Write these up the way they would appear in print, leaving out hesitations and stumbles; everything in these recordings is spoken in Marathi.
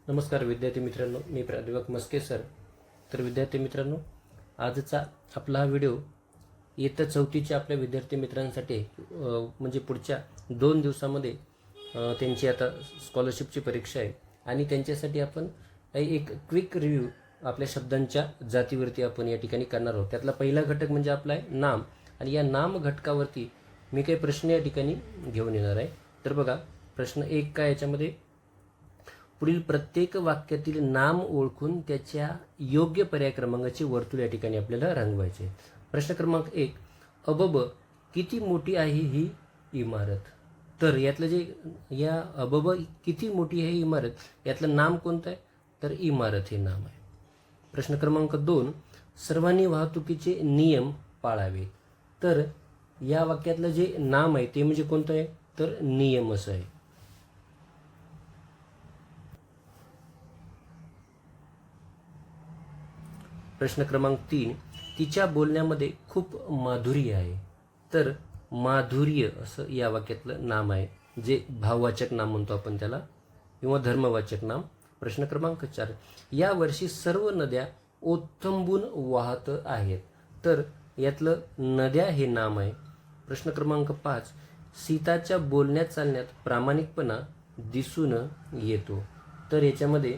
नमस्कार विद्यार्थी मित्रांनो, मी प्राध्यापक मस्के सर. तर विद्यार्थी मित्रांनो, आजचा आपला हा व्हिडिओ इयत्ता चौथीच्या आपल्या विद्यार्थी मित्रांसाठी म्हणजे पुढच्या 2 दिवसामध्ये त्यांची आता स्कॉलरशिपची परीक्षा आहे आणि त्यांच्यासाठी आपण एक क्विक रिव्ह्यू आपल्या शब्दांच्या जातीवरती आपण या ठिकाणी करणार आहोत. त्यातला पहिला घटक म्हणजे आपला आहे नाम, आणि या नाम घटकावरती मी काही प्रश्न या ठिकाणी घेऊन येणार आहे. तर बघा, प्रश्न 1 काय याच्यामध्ये, पुढील प्रत्येक वाक्यातील नाम ओळखून त्याच्या योग्य पर्याय क्रमांकाचे वर्तुळ या ठिकाणी आपल्याला रंगवायचे. प्रश्न क्रमांक 1, अबब किती मोठी आहे ही इमारत? तर यातलं जे या अबब किती मोठी आहे ही इमारत यातलं नाम कोणतं आहे? तर इमारत हे नाम आहे. प्रश्न क्रमांक 2, सर्वांनी वाहतुकीचे नियम पाळावे. तर या वाक्यातलं जे नाम आहे ते म्हणजे कोणतं आहे? तर नियम असं आहे. प्रश्न क्रमांक 3, तिच्या बोलण्यामध्ये खूप माधुर्य आहे. तर माधुर्य असं या वाक्यातलं नाम आहे, जे भाववाचक नाम म्हणतो आपण त्याला, किंवा धर्मवाचक नाम. प्रश्न क्रमांक 4, या वर्षी सर्व नद्या ओथंबून वाहत आहेत. तर यातलं नद्या हे नाम आहे. प्रश्न क्रमांक 5, सीताच्या बोलण्यात चालण्यात प्रामाणिकपणा दिसून येतो. तर याच्यामध्ये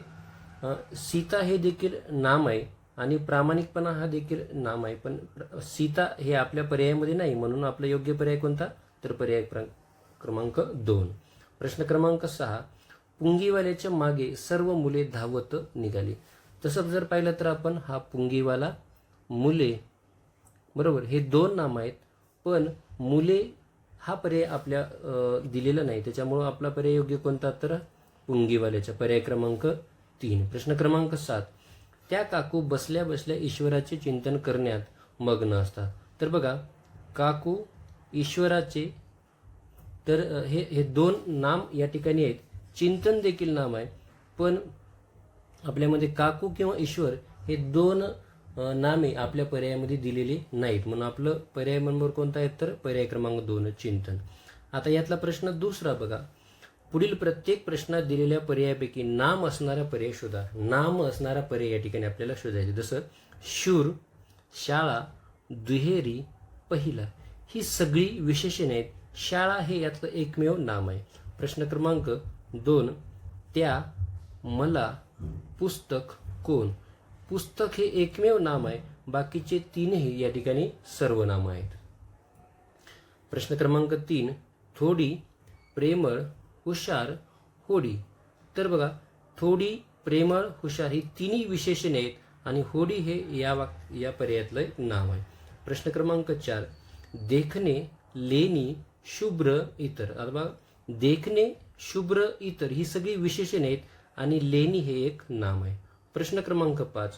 सीता हे देखील नाम आहे आणि प्रामाणिकपणा हा देखील नाम आहे, पण सीता हे आपल्या पर्यायामध्ये नाही, म्हणून आपला योग्य पर्याय कोणता? तर पर्याय क्रमांक 2. प्रश्न क्रमांक 6, पुंगीवाल्याच्या मागे सर्व मुले धावत निघाली. तसं जर पाहिलं तर आपण हा पुंगीवाला, मुले, बरोबर, हे 2 नाम आहेत, पण मुले हा पर्याय आपल्या दिलेला नाही, त्याच्यामुळं आपला पर्याय योग्य कोणता? तर पुंगीवाल्याच्या, पर्याय क्रमांक 3. प्रश्न क्रमांक 7, त्या काकू बसल्या बसल्या ईश्वराचे चिंतन करण्यात मग्न असतात. तर बघा, काकू, ईश्वराचे, तर हे 2 नाम या ठिकाणी आहेत. चिंतन देखील नाम आहे, पण आपल्यामध्ये काकू किंवा ईश्वर हे 2 नामे आपल्या पर्यायामध्ये दिलेली नाहीत, म्हणून आपलं पर्याय नंबर कोणता आहे? तर पर्याय क्रमांक 2 चिंतन. आता यातला प्रश्न दुसरा बघा, पुढील प्रत्येक प्रश्नात दिलेल्या पर्यायापैकी नाम असणारा पर्याय शोधा. नाम असणारा पर्याय या ठिकाणी आपल्याला शोधायचे. जसं शूर, शाळा, दुहेरी, पहिला, ही सगळी विशेषणे आहेत. शाळा हे यातलं एकमेव नाम आहे. प्रश्न क्रमांक 2, त्या, मला, पुस्तक, कोण. पुस्तक हे एकमेव नाम आहे, बाकीचे 3ही या ठिकाणी सर्वनाम आहेत. प्रश्न क्रमांक 3, थोडी, प्रेमळ, हुशार, होडी. तर बघा, थोडी, प्रेमळ, हुशार ही 3ही विशेषणे आहेत आणि होडी हे या पर्यायातलं एक नाम आहे. प्रश्न क्रमांक 4, देखणे, लेणी, शुभ्र, इतर. आता बघा, देखणे, शुभ्र, इतर ही सगळी विशेषणे आहेत आणि लेणी हे एक नाम आहे. प्रश्न क्रमांक 5,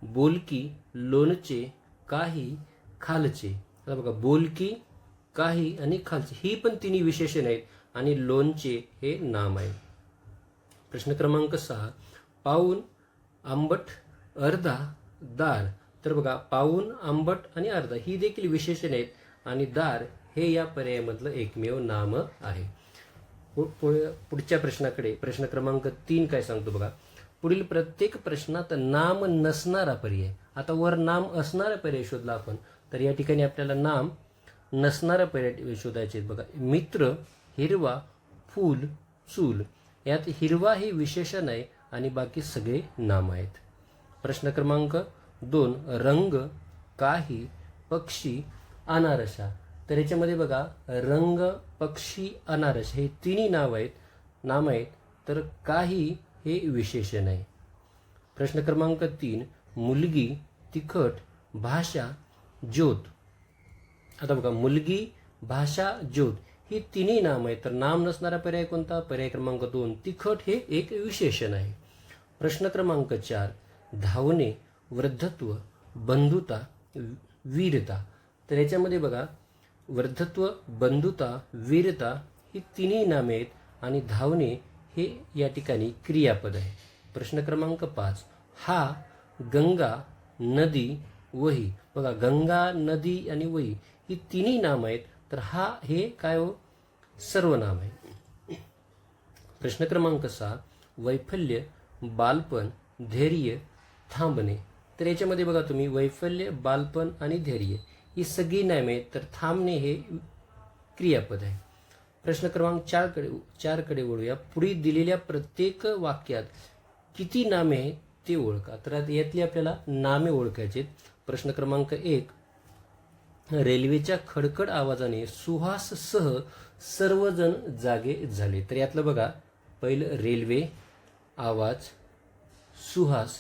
बोलकी, लोणचे, काही, खालचे. आता बघा, बोलकी, काही आणि खालचे ही पण 3ही विशेषणे आहेत आणि लोणचे हे नाम आहे. प्रश्न क्रमांक 6, पाऊण, आंबट, अर्धा, दार. तर बघा, पाऊण, आंबट आणि अर्धा ही देखील विशेषणे आहेत आणि दार हे या पर्यायामधलं एकमेव नाम आहे. पुढच्या प्रश्नाकडे, प्रश्न क्रमांक 3 काय सांगतो बघा, पुढील प्रत्येक प्रश्नात नाम नसणारा पर्याय. आता वर नाम असणारा पर्याय शोधला आपण, तर या ठिकाणी आपल्याला नाम नसणारा पर्याय शोधायचे. बघा, मित्र, हिरवा, फूल, चूल. यात हिरवा हे विशेषण आहे आणि बाकी सगळे नाम आहेत. प्रश्न क्रमांक 2, रंग, काही, पक्षी, अनारसा. तर याच्यामध्ये बघा, रंग, पक्षी, अनारस हे 3ही नाम आहेत, तर काही हे विशेषण आहे. प्रश्न क्रमांक 3, मुलगी, तिखट, भाषा, ज्योत. आता बघा, मुलगी, भाषा, ज्योत ही 3ही नाम आहेत, तर नाम नसणारा पर्याय कोणता? पर्याय क्रमांक 2, तिखट हे एक विशेषण आहे. प्रश्न क्रमांक 4, धावणे, वृद्धत्व, बंधुता, वीरता. तर याच्यामध्ये बघा, वृद्धत्व, बंधुता, वीरता ही 3ही नामे आहेत आणि धावणे हे या ठिकाणी क्रियापद आहे. प्रश्न क्रमांक 5, हा, गंगा, नदी, वही. बघा, गंगा, नदी आणि वही ही 3ही नाम आहेत, तर हा हे काय हो? सर्वनाम आहे. प्रश्न क्रमांक 6, वैफल्य, बालपण, धैर्य, थांबणे. तर याच्यामध्ये बघा तुम्ही वैफल्य, बालपण आणि धैर्य ही सगळी नामे, तर थांबणे हे क्रियापद आहे. प्रश्न क्रमांक 4 कडे वळूया. पुढे दिलेल्या प्रत्येक वाक्यात किती नामे आहेत ते ओळखा. तर यातली आपल्याला नामे ओळखायचे. प्रश्न क्रमांक 1, रेल्वेच्या खडखड आवाजाने सुहाससह सर्वजण जागे झाले. तर यातलं बघा, पहिलं रेल्वे, आवाज, सुहास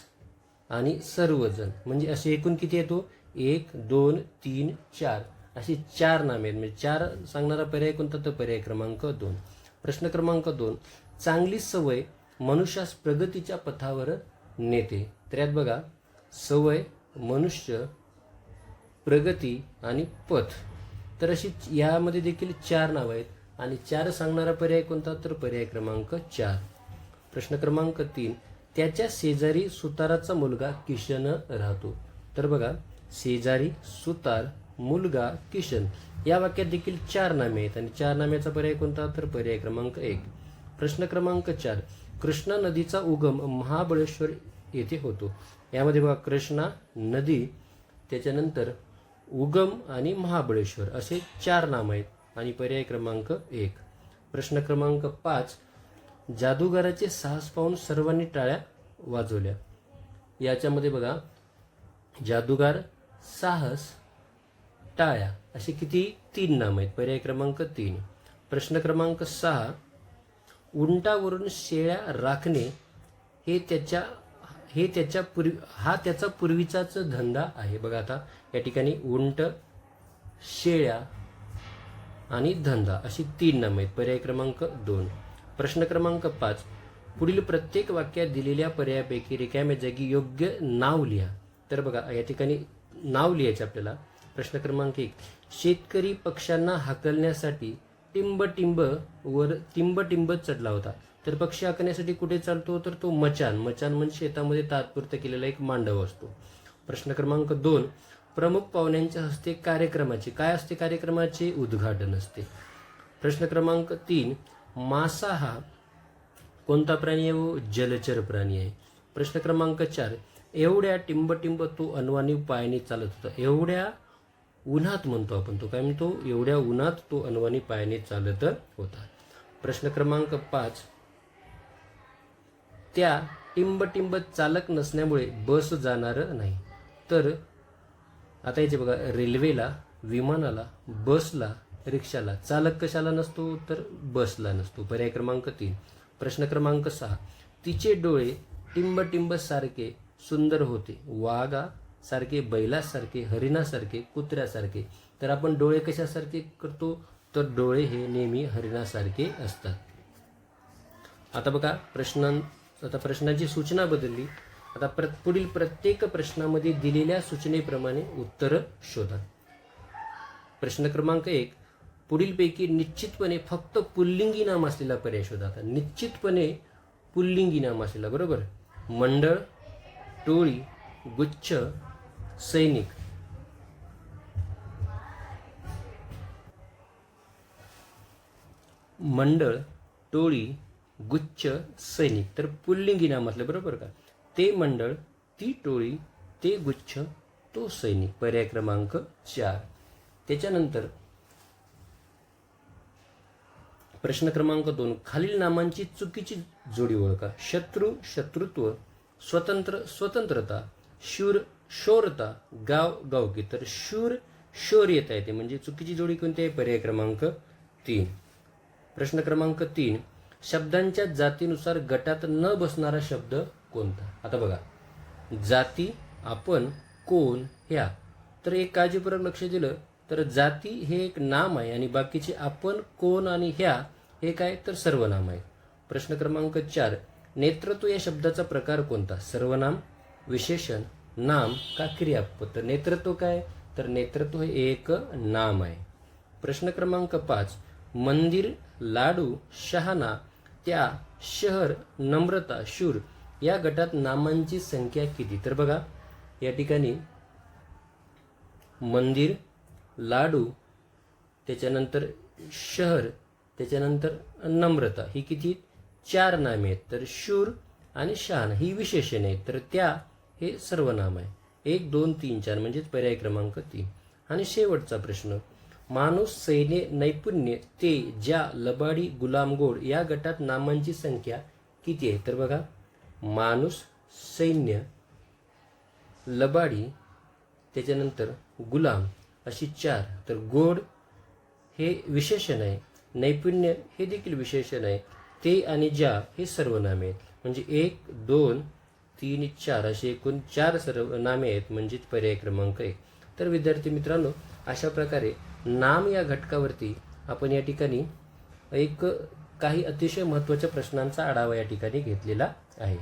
आणि सर्वजण, म्हणजे असे एकूण किती येतो? 1, 2, 3, 4 अशी 4 नामे आहेत. म्हणजे 4 सांगणारा पर्याय कोणता? तर पर्याय क्रमांक 2. प्रश्न क्रमांक 2, चांगली सवय मनुष्यास प्रगतीच्या पथावर नेते. तर यात बघा, सवय, मनुष्य, प्रगती आणि पथ. तर अशी यामध्ये देखील 4 नावं आहेत आणि 4 सांगणारा पर्याय कोणता? तर पर्याय क्रमांक 4. प्रश्न क्रमांक 3, त्याच्या शेजारी सुताराचा मुलगा किशन राहतो. तर बघा, शेजारी, सुतार, मुलगा, किशन या वाक्यात देखील 4 नामे आहेत आणि 4 नाम्याचा पर्याय कोणता? तर पर्याय क्रमांक 1. प्रश्न क्रमांक 4, कृष्णा नदीचा उगम महाबळेश्वर येथे होतो. यामध्ये बघा, कृष्णा नदी, त्याच्यानंतर उगम आणि महाबळेश्वर असे 4 नाम आहेत आणि पर्याय क्रमांक 1. प्रश्न क्रमांक 5, जादूगाराचे साहस पाहून सर्वांनी टाळ्या वाजवल्या. याच्यामध्ये बघा, जादूगार, साहस, टाळ्या असे किती? 3 नाम आहेत. पर्याय क्रमांक 3. प्रश्न क्रमांक 6, उंटावरून शेळ्या राखणे हा त्याचा पूर्वीचाच धंदा आहे. बघा, आता या ठिकाणी उंट, शेळ्या आणि धंदा अशी 3 नामं आहेत. पर्याय क्रमांक 2. प्रश्न क्रमांक 5, पुढील प्रत्येक वाक्यात दिलेल्या पर्यायापैकी रिकाम्या जागी योग्य नाव लिहा. तर बघा, या ठिकाणी नाव लिहायचे आपल्याला. प्रश्न क्रमांक 1, शेतकरी पक्ष्यांना हाकलण्यासाठी टिंब चढला होता. तर पक्षी हाकलण्यासाठी कुठे चालतो? तर तो मचान म्हणजे शेतामध्ये तात्पुरता केलेला एक मांडव असतो. प्रश्न क्रमांक 2, प्रमुख पाहुण्यांच्या हस्ते काय असते? कार्यक्रमाचे उद्घाटन असते. प्रश्न क्रमांक 3, मासा हा कोणता प्राणी आहे? व जलचर प्राणी आहे. प्रश्न क्रमांक 4, एवढ्या टिंब तो अनवाणी पायाने चालत होता. एवढ्या उन्हात म्हणतो आपण, तो काय म्हणतो? एवढ्या उन्हात तो अनवाणी पायाने चालत होता. प्रश्न क्रमांक 5, त्या टिंब चालक नसल्यामुळे बस जाणार नाही. तर आता याचे बघा, रेल्वेला, विमानाला, बसला, रिक्षाला चालक कशाला नसतो? तर बसला नसतो. पर्याय क्रमांक 3. प्रश्न क्रमांक 6, तिचे डोळे टिंब सारखे सुंदर होते. वाघासारखे, बैलासारखे, हरिणासारखे, कुत्र्यासारखे. तर आपण डोळे कशासारखे करतो? तर डोळे हे नेहमी हरिणासारखे असतात. आता बघा, प्रश्नाची सूचना बदलली. आता पुढील प्रत्येक प्रश्नामध्ये दिलेल्या सूचनेप्रमाणे उत्तर शोधा. प्रश्न क्रमांक 1, पुढीलपैकी निश्चितपणे फक्त पुल्लिंगी नाम असलेला पर्याय शोधा. निश्चितपणे पुल्लिंगी नाम असलेला, बरोबर, मंडळ, टोळी, गुच्छ, सैनिक. मंडळ, टोळी, गुच्छ, सैनिक. तर पुल्लिंगी नाम असले, बरोबर का? ते मंडळ, ती टोळी, ते गुच्छ, तो सैनिक. पर्याय क्रमांक 4. त्याच्यानंतर प्रश्न क्रमांक 2, खालील नामांची चुकीची जोडी ओळखा. शत्रू, शत्रुत्व, स्वतंत्र, स्वतंत्रता, शूर, शौर्यता, गावकी. तर शूर, शौर्यता येते, म्हणजे चुकीची जोडी कोणती आहे? पर्याय क्रमांक 3. प्रश्न क्रमांक 3, शब्दांच्या जातीनुसार गटात न बसणारा शब्द कोणता? आता बघा, जाती, आपण, कोण, ह्या. तर एक काळजीपूर्वक लक्ष दिलं तर जाती हे एक नाम आहे आणि बाकीचे आपण, कोण आणि ह्या हे काय? तर सर्वनाम आहे. प्रश्न क्रमांक 4, नेतृत्व या शब्दाचा प्रकार कोणता? सर्वनाम, विशेषण, नाम का क्रियापद? तर नेतृत्व काय? तर नेतृत्व हे एक नाम आहे. प्रश्न क्रमांक 5, मंदिर, लाडू, शहाणा, त्या, शहर, नम्रता, शूर या गटात नामांची संख्या किती? तर बघा, या ठिकाणी मंदिर, लाडू, त्याच्यानंतर शहर, त्याच्यानंतर नम्रता ही किती? 4 नामे आहेत. तर शूर आणि शान ही विशेषण आहे, तर त्या हे सर्वनाम आहे. 1, 2, 3, 4 म्हणजेच पर्याय क्रमांक 3. आणि शेवटचा प्रश्न, माणूस, सैन्य, नैपुण्य, ते, ज्या, लबाडी, गुलामगोड या गटात नामांची संख्या किती आहे? तर बघा, माणूस, सैन्य, लबाडी, त्याच्यानंतर गुलाम अशी 4, तर गोड हे विशेषण आहे, नैपुण्य हे देखील विशेषण आहे, ते आणि ज्या हे सर्वनामे आहेत. म्हणजे 1, 2, 3, 4 अशी एकूण 4 सर्वनामे आहेत, म्हणजेच पर्याय क्रमांक 1. तर विद्यार्थी मित्रांनो, अशा प्रकारे नाम या घटकावरती आपण या ठिकाणी काही अतिशय महत्त्वाच्या प्रश्नांचा आढावा या ठिकाणी घेतलेला आहे.